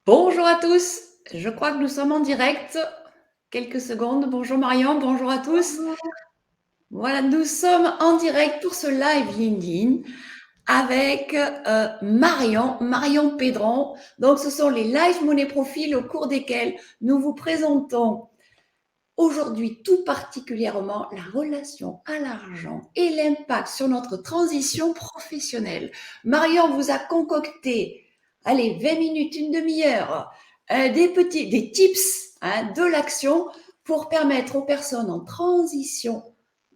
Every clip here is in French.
Bonjour à tous, je crois que nous sommes en direct. Quelques secondes. Bonjour Marion, bonjour à tous. Bonjour. Voilà, nous sommes en direct pour ce live LinkedIn avec Marion Pédron. Donc, ce sont les live money profils au cours desquels nous vous présentons aujourd'hui tout particulièrement la relation à l'argent et l'impact sur notre transition professionnelle. Marion vous a concocté, allez, 20 minutes, une demi-heure, des tips de l'action pour permettre aux personnes en transition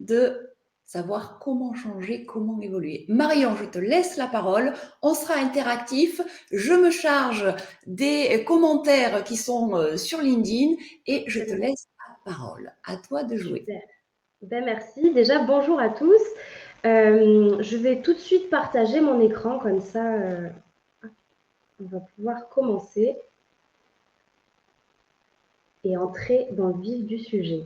de savoir comment changer, comment évoluer. Marion, je te laisse la parole. On sera interactif. Je me charge des commentaires qui sont sur LinkedIn et je te laisse parole. À toi de jouer. Super. Merci. Déjà, bonjour à tous. Je vais tout de suite partager mon écran, comme ça, on va pouvoir commencer et entrer dans le vif du sujet.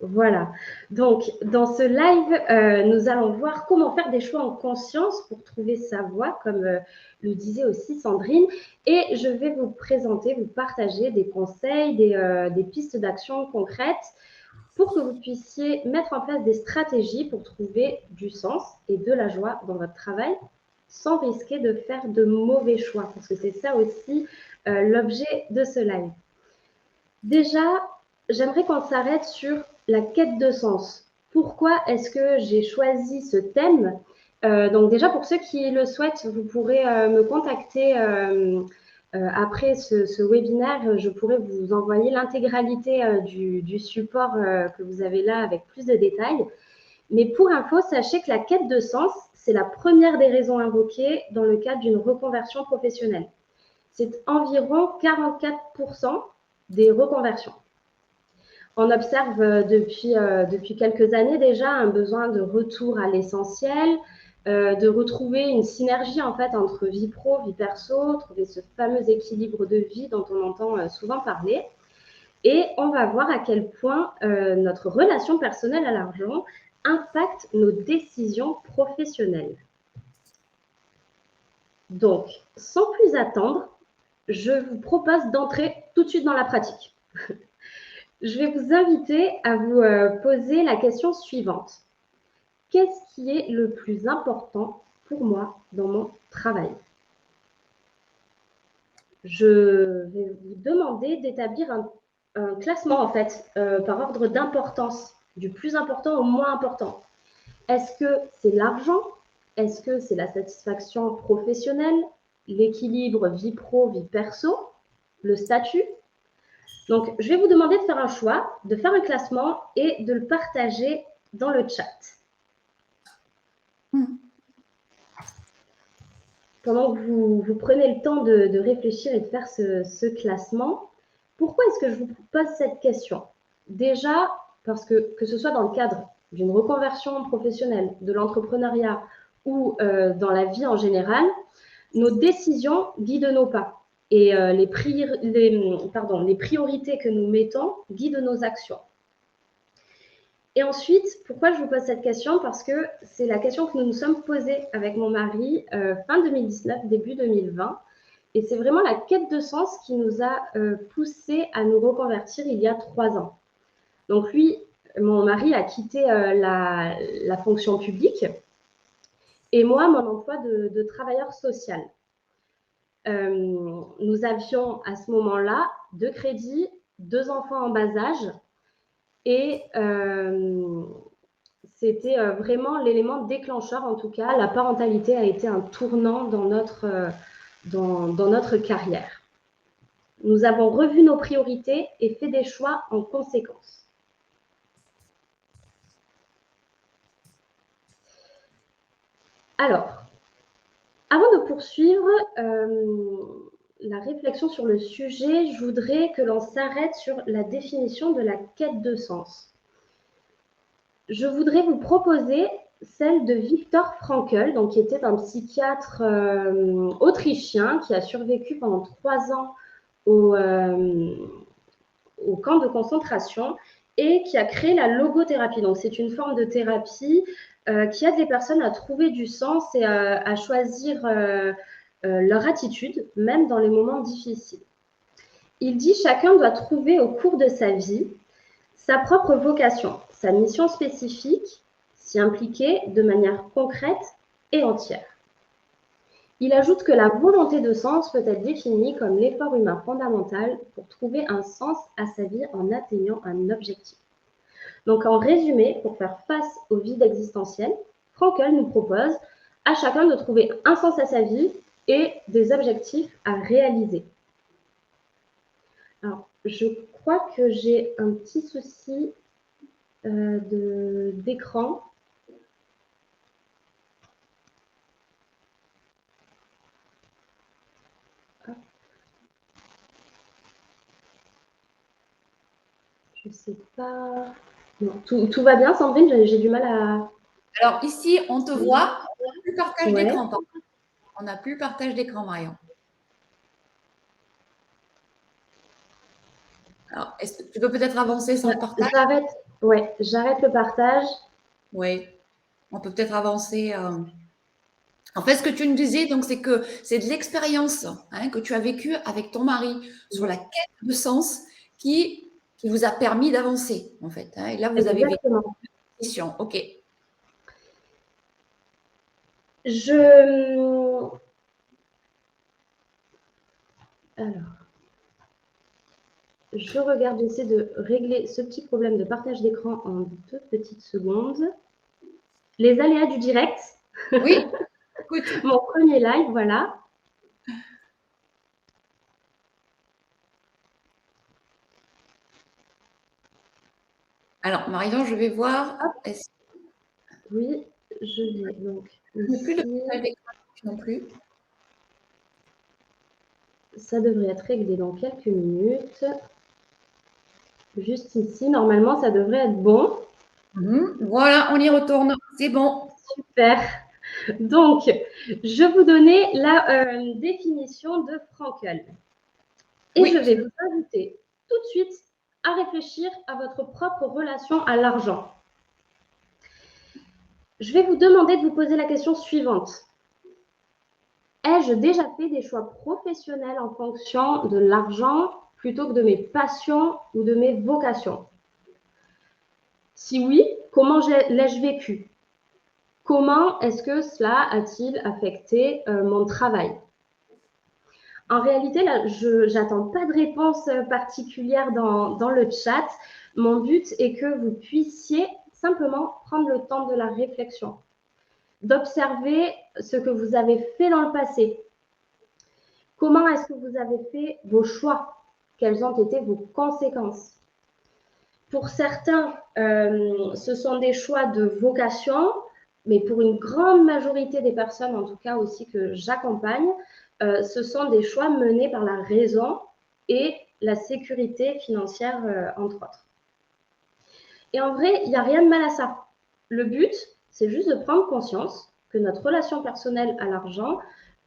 Voilà. Donc, dans ce live, nous allons voir comment faire des choix en conscience pour trouver sa voie, comme le disait aussi Sandrine. Et je vais vous présenter, vous partager des conseils, des pistes d'action concrètes pour que vous puissiez mettre en place des stratégies pour trouver du sens et de la joie dans votre travail sans risquer de faire de mauvais choix, parce que c'est ça aussi l'objet de ce live. Déjà, j'aimerais qu'on s'arrête sur la quête de sens. Pourquoi est-ce que j'ai choisi ce thème? Donc déjà, pour ceux qui le souhaitent, vous pourrez me contacter après ce webinaire. Je pourrai vous envoyer l'intégralité du support que vous avez là avec plus de détails. Mais pour info, sachez que la quête de sens, c'est la première des raisons invoquées dans le cadre d'une reconversion professionnelle. C'est environ 44% des reconversions. On observe depuis quelques années déjà un besoin de retour à l'essentiel, de retrouver une synergie en fait entre vie pro, vie perso, trouver ce fameux équilibre de vie dont on entend souvent parler. Et on va voir à quel point notre relation personnelle à l'argent impacte nos décisions professionnelles. Donc, sans plus attendre, je vous propose d'entrer tout de suite dans la pratique. Je vais vous inviter à vous poser la question suivante. Qu'est-ce qui est le plus important pour moi dans mon travail? Je vais vous demander d'établir un classement en fait par ordre d'importance, du plus important au moins important. Est-ce que c'est l'argent? Est-ce que c'est la satisfaction professionnelle, l'équilibre vie pro, vie perso, le statut? Donc, je vais vous demander de faire un choix, de faire un classement et de le partager dans le chat. Pendant que vous prenez le temps de réfléchir et de faire ce classement, pourquoi est-ce que je vous pose cette question? Déjà, parce que ce soit dans le cadre d'une reconversion professionnelle, de l'entrepreneuriat ou dans la vie en général, nos décisions guident nos pas et les priorités que nous mettons guident nos actions. Et ensuite, pourquoi je vous pose cette question? Parce que c'est la question que nous nous sommes posée avec mon mari fin 2019, début 2020. Et c'est vraiment la quête de sens qui nous a poussé à nous reconvertir il y a 3 ans. Donc lui, mon mari a quitté la fonction publique et moi, mon emploi de travailleur social. Nous avions à ce moment-là 2 crédits, 2 enfants en bas âge et c'était vraiment l'élément déclencheur, en tout cas. La parentalité a été un tournant dans notre carrière. Nous avons revu nos priorités et fait des choix en conséquence. Alors, avant de poursuivre la réflexion sur le sujet, je voudrais que l'on s'arrête sur la définition de la quête de sens. Je voudrais vous proposer celle de Viktor Frankl, donc, qui était un psychiatre autrichien qui a survécu pendant 3 ans au camp de concentration et qui a créé la logothérapie. Donc, c'est une forme de thérapie qui aide les personnes à trouver du sens et à choisir leur attitude, même dans les moments difficiles. il dit « Chacun doit trouver au cours de sa vie sa propre vocation, sa mission spécifique, s'y impliquer de manière concrète et entière. » Il ajoute que la volonté de sens peut être définie comme l'effort humain fondamental pour trouver un sens à sa vie en atteignant un objectif. Donc, en résumé, pour faire face au vide existentiel, Frankl nous propose à chacun de trouver un sens à sa vie et des objectifs à réaliser. Alors, je crois que j'ai un petit souci d'écran. Je ne sais pas. Non, tout va bien, Sandrine, j'ai du mal à. Alors ici, on te voit, on n'a plus le partage Ouais. d'écran. On n'a plus le partage d'écran, Marion. Alors, tu peux peut-être avancer sans le partage? J'arrête le partage. Oui, on peut peut-être avancer. En fait, ce que tu nous disais, donc, c'est que c'est de l'expérience que tu as vécue avec ton mari sur la quête de sens qui vous a permis d'avancer, en fait. Et là, vous avez vécu une mission. OK. Alors, je regarde, j'essaie de régler ce petit problème de partage d'écran en 2 petites secondes. Les aléas du direct. Oui, écoute. Mon premier live, voilà. Alors, Marion, je vais voir. Oui, je l'ai. Donc, je n'ai plus le partage d'écran non plus. Ça devrait être réglé dans quelques minutes. Juste ici, normalement, ça devrait être bon. Voilà, on y retourne. C'est bon. Super. Donc, je vous donnais la définition de Frankl. Et je vais vous inviter tout de suite à réfléchir à votre propre relation à l'argent. Je vais vous demander de vous poser la question suivante. Ai-je déjà fait des choix professionnels en fonction de l'argent plutôt que de mes passions ou de mes vocations? Si oui, comment l'ai-je vécu? Comment est-ce que cela a-t-il affecté mon travail? En réalité, là, je n'attends pas de réponse particulière dans le chat. Mon but est que vous puissiez simplement prendre le temps de la réflexion, d'observer ce que vous avez fait dans le passé. Comment est-ce que vous avez fait vos choix? Quelles ont été vos conséquences? Pour certains, ce sont des choix de vocation, mais pour une grande majorité des personnes, en tout cas aussi que j'accompagne, ce sont des choix menés par la raison et la sécurité financière, entre autres. Et en vrai, il n'y a rien de mal à ça. Le but, c'est juste de prendre conscience que notre relation personnelle à l'argent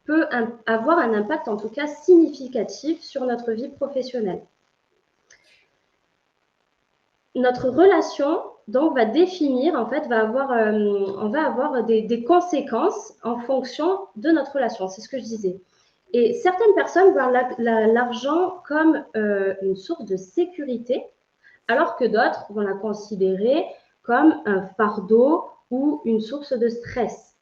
peut avoir un impact, en tout cas significatif, sur notre vie professionnelle. Notre relation, donc, va définir, en fait, on va avoir des conséquences en fonction de notre relation. C'est ce que je disais. Et certaines personnes voient l'argent comme une source de sécurité, alors que d'autres vont la considérer comme un fardeau ou une source de stress.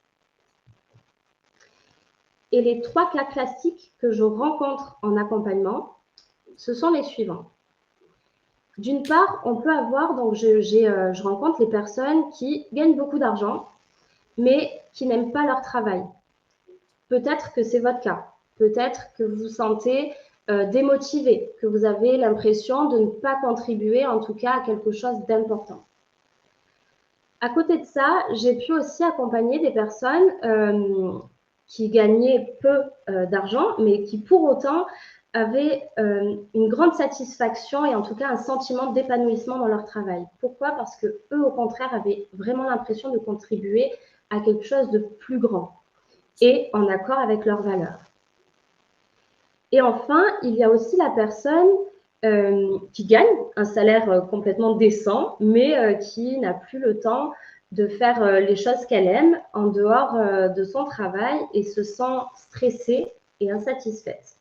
Et les 3 cas classiques que je rencontre en accompagnement, ce sont les suivants. D'une part, on peut avoir, donc je rencontre les personnes qui gagnent beaucoup d'argent, mais qui n'aiment pas leur travail. Peut-être que c'est votre cas. Peut-être que vous vous sentez démotivé, que vous avez l'impression de ne pas contribuer, en tout cas, à quelque chose d'important. À côté de ça, j'ai pu aussi accompagner des personnes qui gagnaient peu d'argent, mais qui pour autant avaient une grande satisfaction et en tout cas un sentiment d'épanouissement dans leur travail. Pourquoi? Parce que eux, au contraire, avaient vraiment l'impression de contribuer à quelque chose de plus grand et en accord avec leurs valeurs. Et enfin, il y a aussi la personne qui gagne un salaire complètement décent, mais qui n'a plus le temps de faire les choses qu'elle aime en dehors de son travail et se sent stressée et insatisfaite.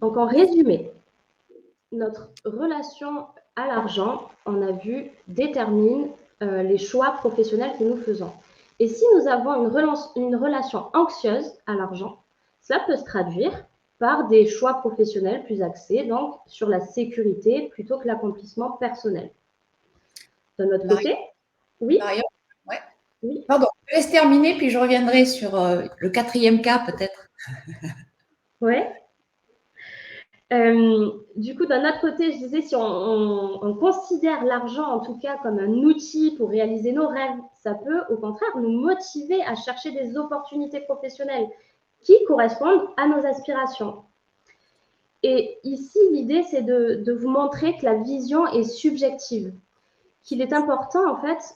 Donc, en résumé, notre relation à l'argent, on a vu, détermine les choix professionnels que nous faisons. Et si nous avons une relation anxieuse à l'argent, cela peut se traduire par des choix professionnels plus axés donc sur la sécurité plutôt que l'accomplissement personnel. De notre côté, oui. Marion, ouais. Oui. Pardon, je laisse terminer, puis je reviendrai sur le 4e cas peut-être. Ouais. Du coup, d'un autre côté, je disais, si on considère l'argent en tout cas comme un outil pour réaliser nos rêves, ça peut au contraire nous motiver à chercher des opportunités professionnelles qui correspondent à nos aspirations. Et ici, l'idée, c'est de vous montrer que la vision est subjective, qu'il est important, en fait,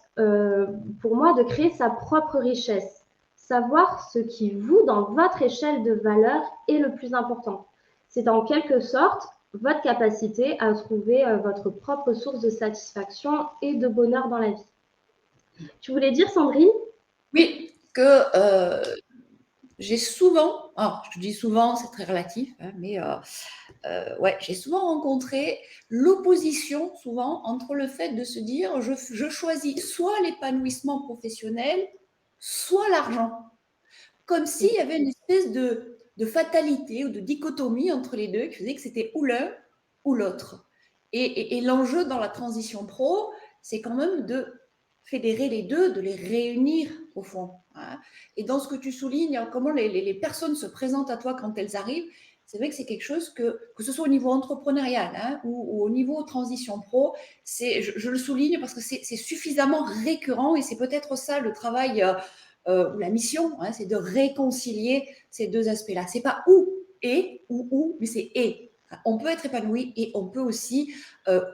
pour moi, de créer sa propre richesse, savoir ce qui, vous, dans votre échelle de valeur, est le plus important. C'est en quelque sorte votre capacité à trouver votre propre source de satisfaction et de bonheur dans la vie. Tu voulais dire, Sandrine? Oui, que j'ai souvent, alors je dis souvent, c'est très relatif, hein, mais ouais, j'ai souvent rencontré l'opposition, souvent, entre le fait de se dire je choisis soit l'épanouissement professionnel, soit l'argent. Comme s'il y avait une espèce de fatalité ou de dichotomie entre les deux qui faisait que c'était ou l'un ou l'autre. Et l'enjeu dans la transition pro, c'est quand même de fédérer les deux, de les réunir au fond. Hein. Et dans ce que tu soulignes, comment les personnes se présentent à toi quand elles arrivent, c'est vrai que c'est quelque chose que ce soit au niveau entrepreneurial hein, ou au niveau transition pro, je le souligne parce que c'est suffisamment récurrent et c'est peut-être ça le travail ou la mission, hein, c'est de réconcilier ces deux aspects-là. C'est pas ou, mais c'est et. On peut être épanoui et on peut aussi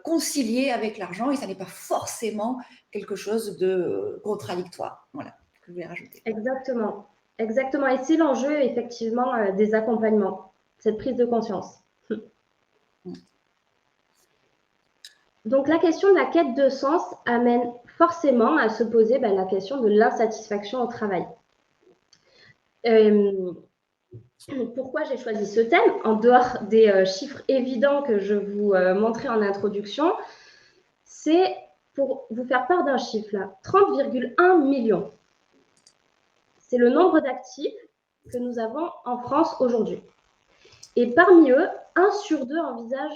concilier avec l'argent et ça n'est pas forcément quelque chose de contradictoire. Voilà, que je voulais rajouter. Exactement. Exactement. Et c'est l'enjeu, effectivement, des accompagnements, cette prise de conscience. Donc, la question de la quête de sens amène forcément à se poser la question de l'insatisfaction au travail. Pourquoi j'ai choisi ce thème, en dehors des chiffres évidents que je vous montrais en introduction, c'est pour vous faire part d'un chiffre là, 30,1 millions. C'est le nombre d'actifs que nous avons en France aujourd'hui. Et parmi eux, 1 sur 2 envisage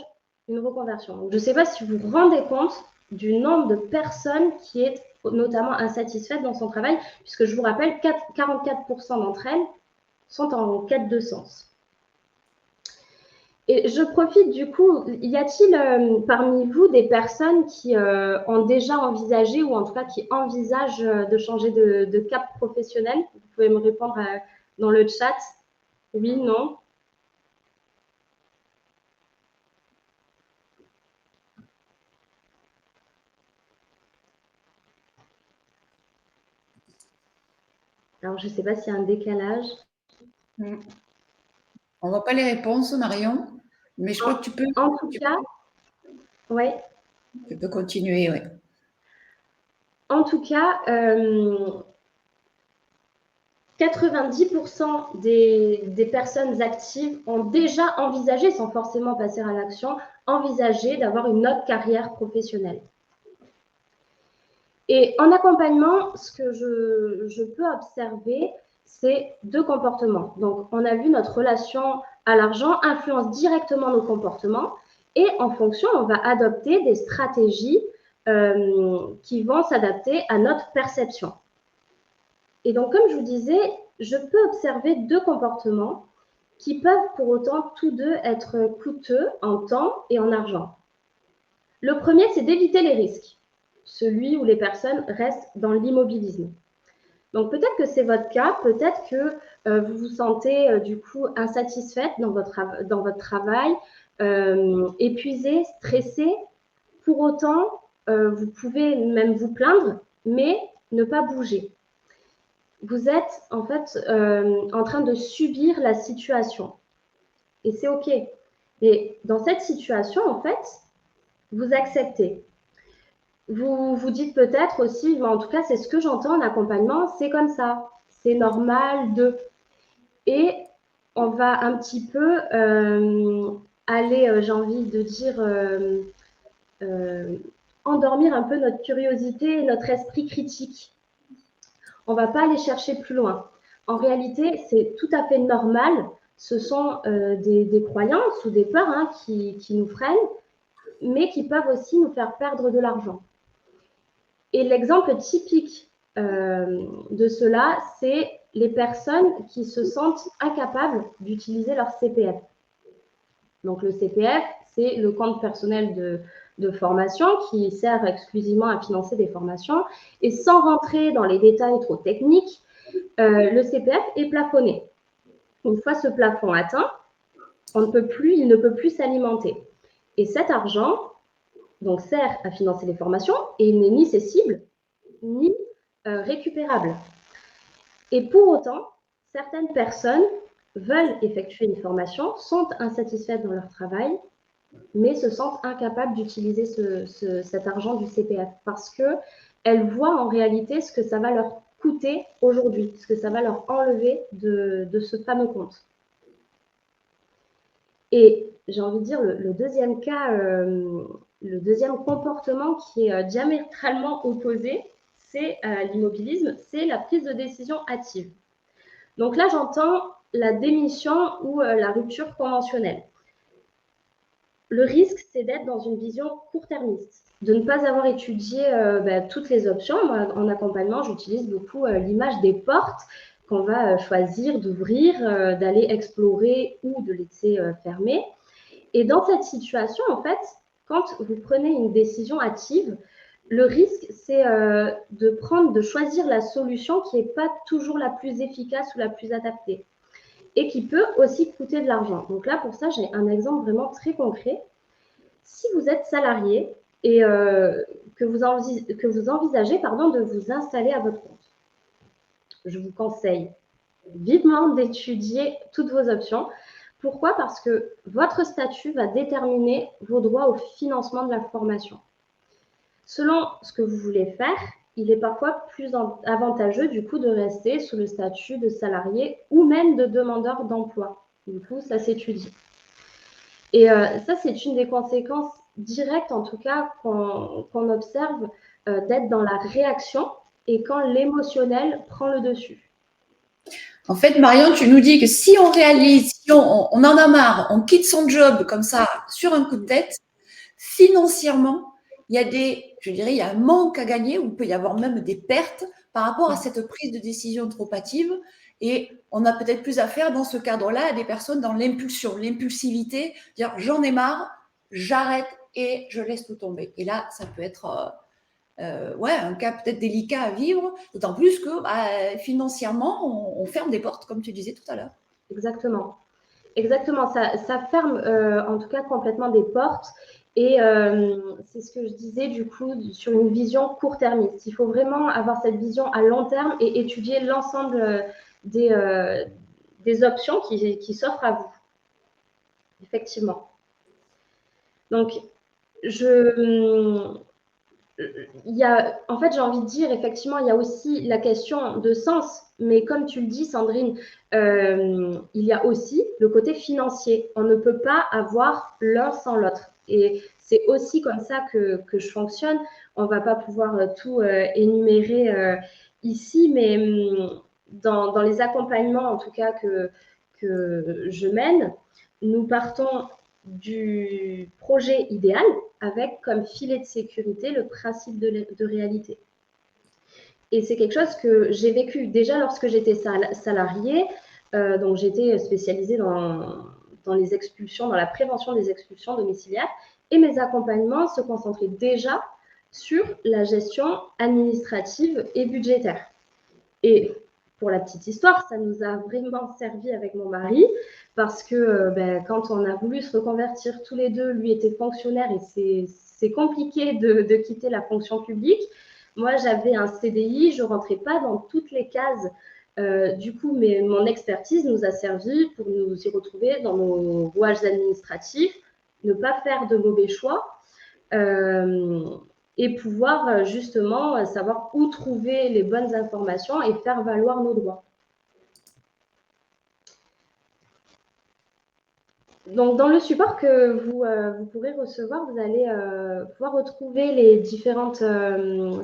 une reconversion. Donc, je ne sais pas si vous vous rendez compte du nombre de personnes qui est notamment insatisfaites dans son travail, puisque je vous rappelle, 44% d'entre elles sont en quête de sens. Et je profite du coup, y a-t-il parmi vous des personnes qui ont déjà envisagé ou en tout cas qui envisagent de changer de cap professionnel? Vous pouvez me répondre dans le chat. Oui, non? Alors, je ne sais pas s'il y a un décalage. On ne voit pas les réponses, Marion, mais je crois que tu peux. En tout cas, oui. Tu peux continuer, oui. En tout cas, 90% des personnes actives ont déjà envisagé, sans forcément passer à l'action, envisagé d'avoir une autre carrière professionnelle. Et en accompagnement, ce que je peux observer, c'est 2 comportements. Donc, on a vu notre relation à l'argent influence directement nos comportements et en fonction, on va adopter des stratégies qui vont s'adapter à notre perception. Et donc, comme je vous disais, je peux observer 2 comportements qui peuvent pour autant tous deux être coûteux en temps et en argent. Le premier, c'est d'éviter les risques, celui où les personnes restent dans l'immobilisme. Donc peut-être que c'est votre cas, peut-être que vous vous sentez du coup insatisfaite dans votre travail, épuisée, stressée. Pour autant, vous pouvez même vous plaindre, mais ne pas bouger. Vous êtes en fait en train de subir la situation. Et c'est OK. Et dans cette situation, en fait, vous acceptez. Vous vous dites peut-être aussi, mais en tout cas, c'est ce que j'entends en accompagnement, c'est comme ça, c'est normal de. Et on va un petit peu aller, j'ai envie de dire, endormir un peu notre curiosité et notre esprit critique. On ne va pas aller chercher plus loin. En réalité, c'est tout à fait normal. Ce sont des croyances ou des peurs hein, qui nous freinent, mais qui peuvent aussi nous faire perdre de l'argent. Et l'exemple typique de cela, c'est les personnes qui se sentent incapables d'utiliser leur CPF. Donc le CPF, c'est le compte personnel de formation qui sert exclusivement à financer des formations. Et sans rentrer dans les détails trop techniques, le CPF est plafonné. Une fois ce plafond atteint, il ne peut plus s'alimenter. Et cet argent donc, sert à financer les formations et il n'est ni cessible ni récupérable. Et pour autant, certaines personnes veulent effectuer une formation, sont insatisfaites dans leur travail, mais se sentent incapables d'utiliser cet argent du CPF parce qu'elles voient en réalité ce que ça va leur coûter aujourd'hui, ce que ça va leur enlever de ce fameux compte. Et j'ai envie de dire, le deuxième cas, le deuxième comportement qui est diamétralement opposé, c'est l'immobilisme, c'est la prise de décision hâtive. Donc là, j'entends la démission ou la rupture conventionnelle. Le risque, c'est d'être dans une vision court-termiste, de ne pas avoir étudié toutes les options. Moi, en accompagnement, j'utilise beaucoup l'image des portes qu'on va choisir d'ouvrir, d'aller explorer ou de laisser fermer. Et dans cette situation, en fait, quand vous prenez une décision hâtive, le risque, c'est de choisir la solution qui n'est pas toujours la plus efficace ou la plus adaptée et qui peut aussi coûter de l'argent. Donc là, pour ça, j'ai un exemple vraiment très concret. Si vous êtes salarié et que vous envisagez de vous installer à votre compte, je vous conseille vivement d'étudier toutes vos options. Pourquoi? Parce que votre statut va déterminer vos droits au financement de la formation. Selon ce que vous voulez faire, il est parfois plus avantageux du coup de rester sous le statut de salarié ou même de demandeur d'emploi. Du coup, ça s'étudie. Et ça, c'est une des conséquences directes, en tout cas, qu'on observe d'être dans la réaction et quand l'émotionnel prend le dessus. En fait, Marion, tu nous dis que si on réalise, si on en a marre, on quitte son job comme ça sur un coup de tête, financièrement, il y a il y a un manque à gagner ou il peut y avoir même des pertes par rapport à cette prise de décision trop hâtive. Et on a peut-être plus à faire dans ce cadre-là à des personnes dans l'impulsion, l'impulsivité, dire j'en ai marre, j'arrête et je laisse tout tomber. Et là, ça peut être un cas peut-être délicat à vivre, d'autant plus que financièrement, on ferme des portes, comme tu disais tout à l'heure. Exactement. Exactement, ça ferme en tout cas complètement des portes et c'est ce que je disais du coup sur une vision court-termiste. Il faut vraiment avoir cette vision à long terme et étudier l'ensemble des options qui s'offrent à vous. Effectivement. Donc, en fait, j'ai envie de dire, effectivement, il y a aussi la question de sens. Mais comme tu le dis, Sandrine, il y a aussi le côté financier. On ne peut pas avoir l'un sans l'autre. Et c'est aussi comme ça que je fonctionne. On ne va pas pouvoir tout énumérer ici, mais dans les accompagnements, en tout cas, que je mène, nous partons du projet idéal avec comme filet de sécurité le principe de réalité. Et c'est quelque chose que j'ai vécu déjà lorsque j'étais salariée. Donc j'étais spécialisée dans les expulsions, dans la prévention des expulsions domiciliaires. Et mes accompagnements se concentraient déjà sur la gestion administrative et budgétaire. Et pour la petite histoire, ça nous a vraiment servi avec mon mari parce que quand on a voulu se reconvertir tous les deux, lui était fonctionnaire et c'est compliqué de quitter la fonction publique. Moi, j'avais un CDI, je ne rentrais pas dans toutes les cases. Du coup, mon expertise nous a servi pour nous y retrouver dans nos rouages administratifs, ne pas faire de mauvais choix. Et pouvoir justement savoir où trouver les bonnes informations et faire valoir nos droits. Donc, dans le support que vous pourrez recevoir, vous allez pouvoir retrouver les différentes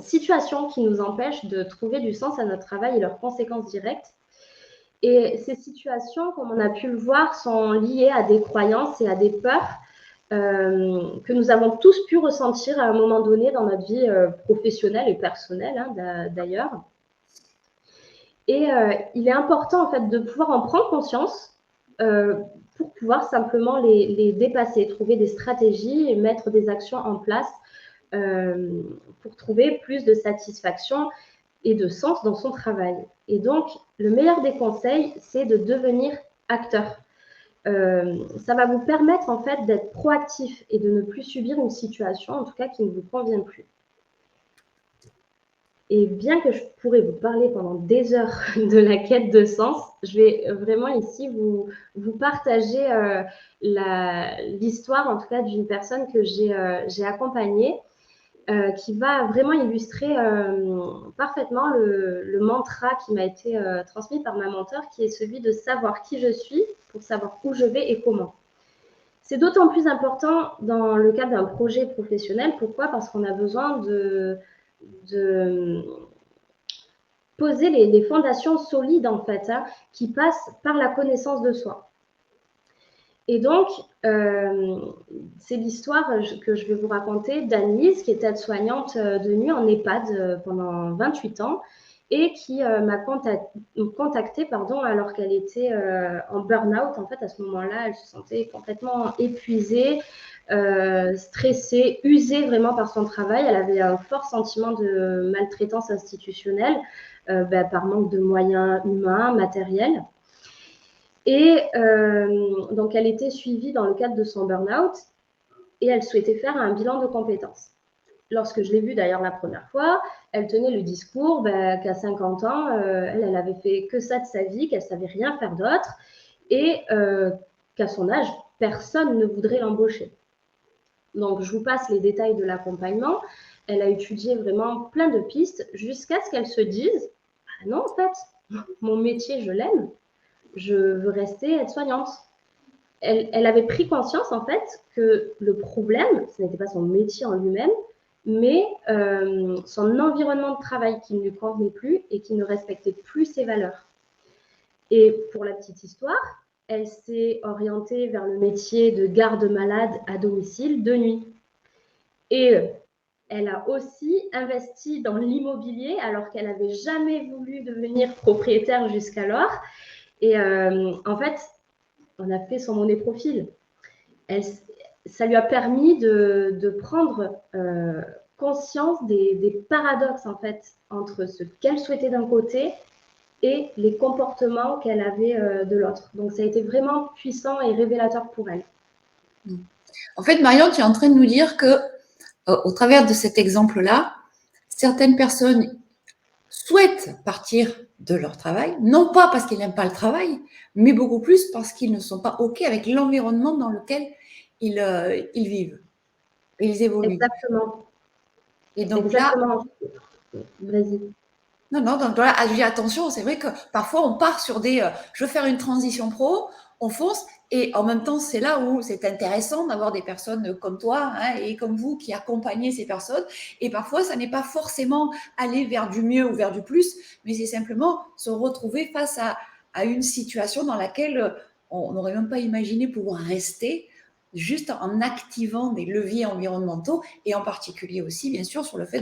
situations qui nous empêchent de trouver du sens à notre travail et leurs conséquences directes. Et ces situations, comme on a pu le voir, sont liées à des croyances et à des peurs que nous avons tous pu ressentir à un moment donné dans notre vie professionnelle et personnelle, hein, d'ailleurs. Et il est important en fait de pouvoir en prendre conscience pour pouvoir simplement les dépasser, trouver des stratégies et mettre des actions en place pour trouver plus de satisfaction et de sens dans son travail. Et donc, le meilleur des conseils, c'est de devenir acteur. Ça va vous permettre en fait d'être proactif et de ne plus subir une situation, en tout cas qui ne vous convient plus. Et bien que je pourrais vous parler pendant des heures de la quête de sens, je vais vraiment ici vous partager l'histoire, en tout cas, d'une personne que j'ai accompagnée, qui va vraiment illustrer parfaitement le mantra qui m'a été transmis par ma mentor, qui est celui de savoir qui je suis pour savoir où je vais et comment. C'est d'autant plus important dans le cadre d'un projet professionnel. Pourquoi? Parce qu'on a besoin de poser les fondations solides, en fait, hein, qui passent par la connaissance de soi. Et donc, c'est l'histoire que je vais vous raconter d'Anne-Lise, qui est aide-soignante de nuit en EHPAD pendant 28 ans et qui m'a contactée alors qu'elle était en burn-out. En fait, à ce moment-là, elle se sentait complètement épuisée, stressée, usée vraiment par son travail. Elle avait un fort sentiment de maltraitance institutionnelle par manque de moyens humains, matériels. Et donc, elle était suivie dans le cadre de son burn-out et elle souhaitait faire un bilan de compétences. Lorsque je l'ai vue d'ailleurs la première fois, elle tenait le discours qu'à 50 ans, elle avait fait que ça de sa vie, qu'elle ne savait rien faire d'autre et qu'à son âge, personne ne voudrait l'embaucher. Donc, je vous passe les détails de l'accompagnement. Elle a étudié vraiment plein de pistes jusqu'à ce qu'elle se dise « Non, en fait, mon métier, je l'aime. Je veux rester aide-soignante. » Elle avait pris conscience, en fait, que le problème, ce n'était pas son métier en lui-même, mais son environnement de travail qui ne lui convenait plus et qui ne respectait plus ses valeurs. Et pour la petite histoire, elle s'est orientée vers le métier de garde-malade à domicile de nuit. Et elle a aussi investi dans l'immobilier alors qu'elle n'avait jamais voulu devenir propriétaire jusqu'alors. Et en fait, on a fait son monnaie profil. Ça lui a permis de prendre conscience des paradoxes en fait entre ce qu'elle souhaitait d'un côté et les comportements qu'elle avait de l'autre. Donc, ça a été vraiment puissant et révélateur pour elle. En fait, Marion, tu es en train de nous dire que, au travers de cet exemple-là, certaines personnes souhaitent partir de leur travail, non pas parce qu'ils n'aiment pas le travail, mais beaucoup plus parce qu'ils ne sont pas OK avec l'environnement dans lequel ils vivent, ils évoluent. Exactement. Et donc exactement. Vas-y. Non, donc voilà, attention, c'est vrai que parfois on part sur je veux faire une transition pro, on fonce, et en même temps, c'est là où c'est intéressant d'avoir des personnes comme toi et comme vous qui accompagnez ces personnes. Et parfois, ça n'est pas forcément aller vers du mieux ou vers du plus, mais c'est simplement se retrouver face à une situation dans laquelle on n'aurait même pas imaginé pouvoir rester, juste en activant des leviers environnementaux et en particulier aussi, bien sûr, sur le fait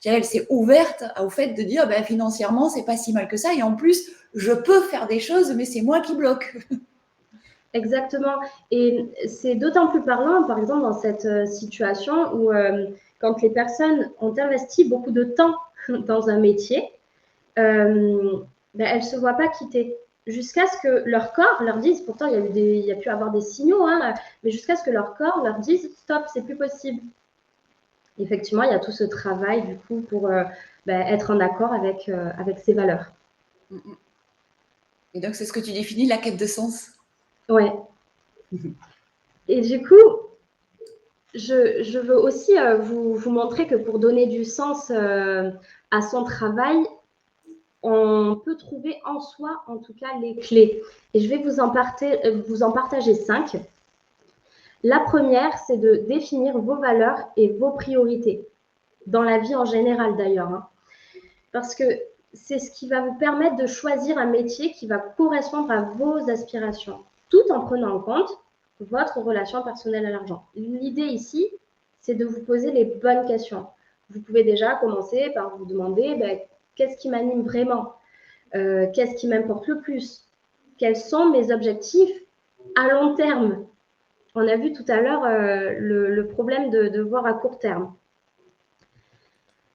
elle s'est ouverte au fait de dire financièrement, c'est pas si mal que ça et en plus, je peux faire des choses, mais c'est moi qui bloque. Exactement. Et c'est d'autant plus parlant, par exemple, dans cette situation où quand les personnes ont investi beaucoup de temps dans un métier, elles ne se voient pas quitter. Jusqu'à ce que leur corps leur dise, pourtant il y a pu avoir des signaux, mais jusqu'à ce que leur corps leur dise stop, c'est plus possible. Effectivement, il y a tout ce travail du coup pour être en accord avec ses valeurs. Et donc, c'est ce que tu définis, la quête de sens. Ouais. Et du coup, je veux aussi vous montrer que pour donner du sens à son travail, on peut trouver en soi, en tout cas, les clés. Et je vais vous en partager 5. La première, c'est de définir vos valeurs et vos priorités, dans la vie en général d'ailleurs, hein. Parce que c'est ce qui va vous permettre de choisir un métier qui va correspondre à vos aspirations, tout en prenant en compte votre relation personnelle à l'argent. L'idée ici, c'est de vous poser les bonnes questions. Vous pouvez déjà commencer par vous demander qu'est-ce qui m'anime vraiment, qu'est-ce qui m'importe le plus, quels sont mes objectifs à long terme. On a vu tout à l'heure le problème de voir à court terme.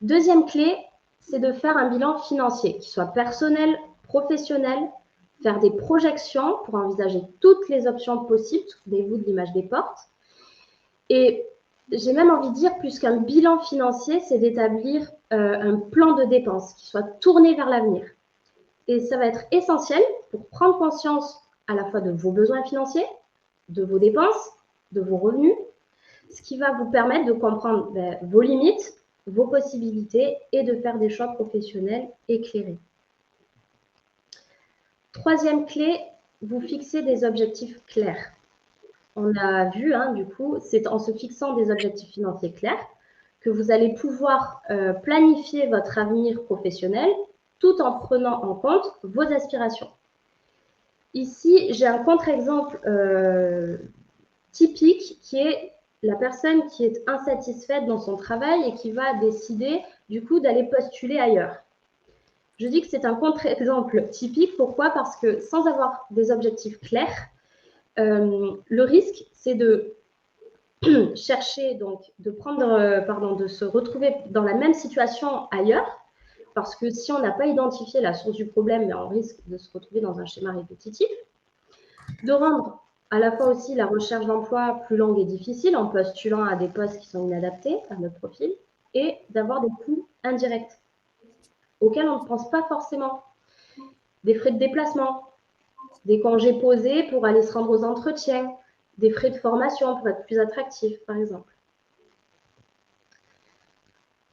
Deuxième clé, c'est de faire un bilan financier, qui soit personnel, professionnel, faire des projections pour envisager toutes les options possibles. Souvenez-vous de l'image des portes. Et j'ai même envie de dire, plus qu'un bilan financier, c'est d'établir un plan de dépenses qui soit tourné vers l'avenir. Et ça va être essentiel pour prendre conscience à la fois de vos besoins financiers, de vos dépenses, de vos revenus, ce qui va vous permettre de comprendre vos limites, vos possibilités et de faire des choix professionnels éclairés. Troisième clé, vous fixez des objectifs clairs. On a vu, du coup, c'est en se fixant des objectifs financiers clairs que vous allez pouvoir planifier votre avenir professionnel tout en prenant en compte vos aspirations. Ici, j'ai un contre-exemple typique qui est la personne qui est insatisfaite dans son travail et qui va décider du coup d'aller postuler ailleurs. Je dis que c'est un contre-exemple typique. Pourquoi? Parce que sans avoir des objectifs clairs, le risque, c'est de chercher, donc de se retrouver dans la même situation ailleurs, parce que si on n'a pas identifié la source du problème, on risque de se retrouver dans un schéma répétitif, de rendre à la fois aussi la recherche d'emploi plus longue et difficile en postulant à des postes qui sont inadaptés à notre profil, et d'avoir des coûts indirects auxquels on ne pense pas forcément. Des frais de déplacement, des congés posés pour aller se rendre aux entretiens, des frais de formation pour être plus attractif, par exemple.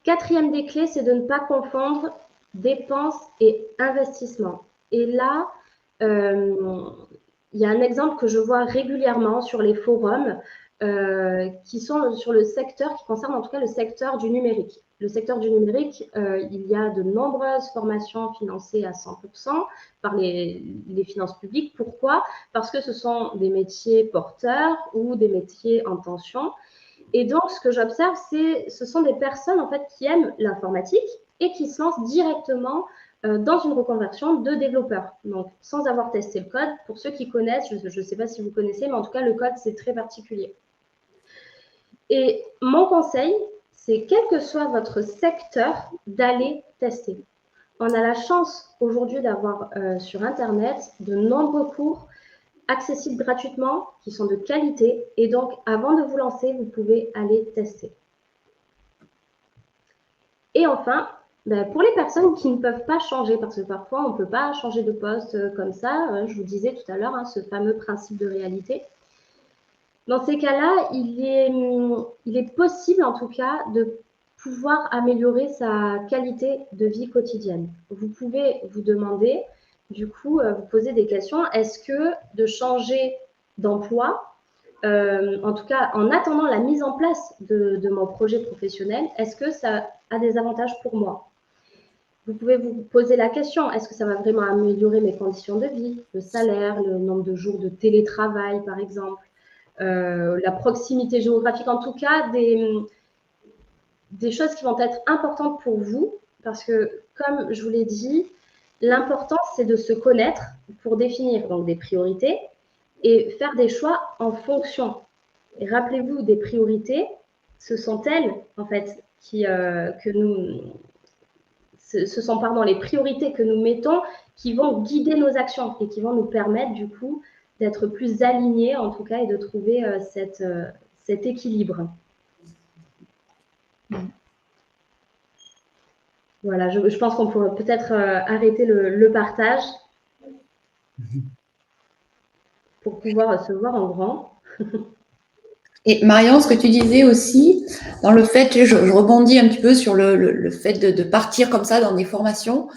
Quatrième des clés, c'est de ne pas confondre dépenses et investissement. Et là, il y a un exemple que je vois régulièrement sur les forums qui sont sur le secteur, qui concerne en tout cas le secteur du numérique. Le secteur du numérique, il y a de nombreuses formations financées à 100% par les finances publiques. Pourquoi? Parce que ce sont des métiers porteurs ou des métiers en tension. Et donc, ce que j'observe, ce sont des personnes en fait qui aiment l'informatique et qui se lancent directement dans une reconversion de développeur. Donc, sans avoir testé le code. Pour ceux qui connaissent, je ne sais pas si vous connaissez, mais en tout cas, le code, c'est très particulier. Et mon conseil, c'est quel que soit votre secteur, d'aller tester. On a la chance aujourd'hui d'avoir sur Internet de nombreux cours accessibles gratuitement, qui sont de qualité. Et donc, avant de vous lancer, vous pouvez aller tester. Et enfin, pour les personnes qui ne peuvent pas changer, parce que parfois, on ne peut pas changer de poste comme ça, je vous disais tout à l'heure, ce fameux principe de réalité. Dans ces cas-là, il est possible, en tout cas, de pouvoir améliorer sa qualité de vie quotidienne. Vous pouvez vous demander, du coup, vous poser des questions. Est-ce que de changer d'emploi, en tout cas en attendant la mise en place de mon projet professionnel, est-ce que ça a des avantages pour moi? Vous pouvez vous poser la question, est-ce que ça va vraiment améliorer mes conditions de vie, le salaire, le nombre de jours de télétravail, par exemple, la proximité géographique, en tout cas, des choses qui vont être importantes pour vous, parce que, comme je vous l'ai dit, l'important, c'est de se connaître pour définir donc des priorités et faire des choix en fonction. Et rappelez-vous, des priorités, ce sont elles, en fait, ce sont les priorités que nous mettons qui vont guider nos actions et qui vont nous permettre, du coup, d'être plus alignés, en tout cas, et de trouver cet équilibre. Voilà, je pense qu'on pourrait peut-être arrêter le partage pour pouvoir se voir en grand. Et Marion, ce que tu disais aussi, dans le fait, je rebondis un petit peu sur le fait de partir comme ça dans des formations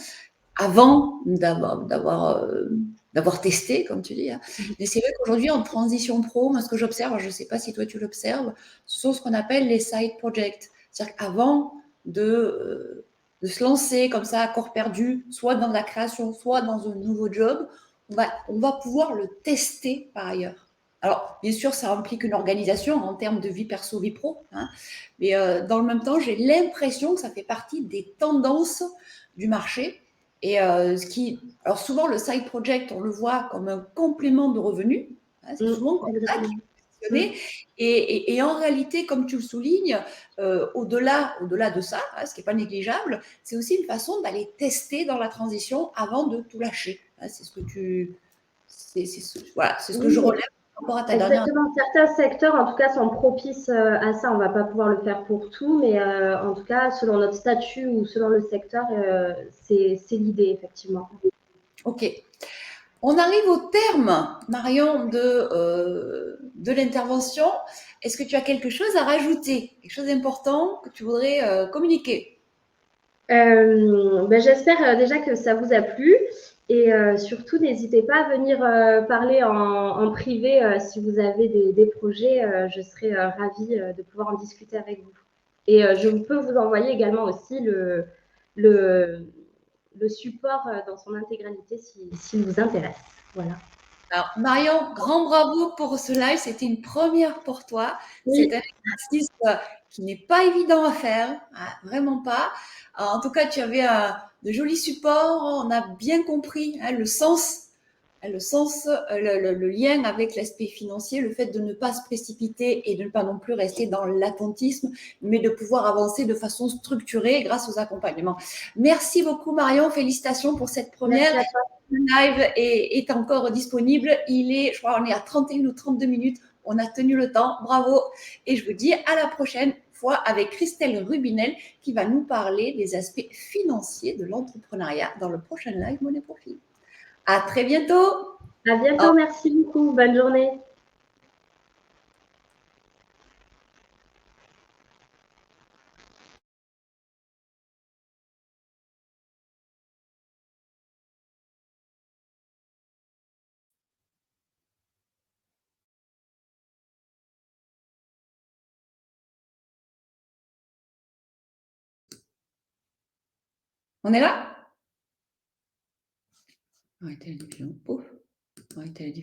avant d'avoir d'avoir testé, comme tu dis. Hein. Mais c'est vrai qu'aujourd'hui, en transition pro, moi, ce que j'observe, je ne sais pas si toi tu l'observes, ce sont ce qu'on appelle les side projects. C'est-à-dire qu'avant de se lancer comme ça à corps perdu, soit dans la création, soit dans un nouveau job, on va pouvoir le tester par ailleurs. Alors, bien sûr, ça implique une organisation en termes de vie perso, vie pro, hein, mais dans le même temps, j'ai l'impression que ça fait partie des tendances du marché. Et alors souvent, le side project, on le voit comme un complément de revenus. Hein, c'est souvent comme ça qu'il Exactement. est positionné. Et en réalité, comme tu le soulignes, au-delà de ça, hein, ce qui n'est pas négligeable, c'est aussi une façon d'aller tester dans la transition avant de tout lâcher. Hein, c'est ce que voilà, c'est ce que je Oui, relève par rapport à ta dernière. exactement. Certains secteurs, en tout cas, sont propices à ça. On ne va pas pouvoir le faire pour tout, mais en tout cas, selon notre statut ou selon le secteur, c'est l'idée, effectivement. Ok. On arrive au terme, Marion, de l'intervention. Est-ce que tu as quelque chose à rajouter, quelque chose d'important que tu voudrais communiquer? J'espère déjà que ça vous a plu. Et surtout, n'hésitez pas à venir parler en privé si vous avez des projets. Je serai ravie de pouvoir en discuter avec vous. Et je peux vous envoyer également aussi le, le support dans son intégralité s'il vous intéresse. Voilà. Alors, Marion, grand bravo pour ce live. C'était une première pour toi. C'est Oui, un exercice qui n'est pas évident à faire, hein, vraiment pas. En tout cas, tu avais de jolis supports. On a bien compris hein, le sens, le lien avec l'aspect financier, le fait de ne pas se précipiter et de ne pas non plus rester dans l'attentisme, mais de pouvoir avancer de façon structurée grâce aux accompagnements. Merci beaucoup Marion, félicitations pour cette première. merci à toi. Le live est encore disponible. Je crois, on est à 31 ou 32 minutes. On a tenu le temps. Bravo. Et je vous dis à la prochaine fois avec Christelle Rubinel qui va nous parler des aspects financiers de l'entrepreneuriat dans le prochain live Money Profit. À très bientôt. À bientôt. Merci beaucoup. Bonne journée. On est là? Arrêtez la diffusion. Pouf. Arrêtez la diffusion.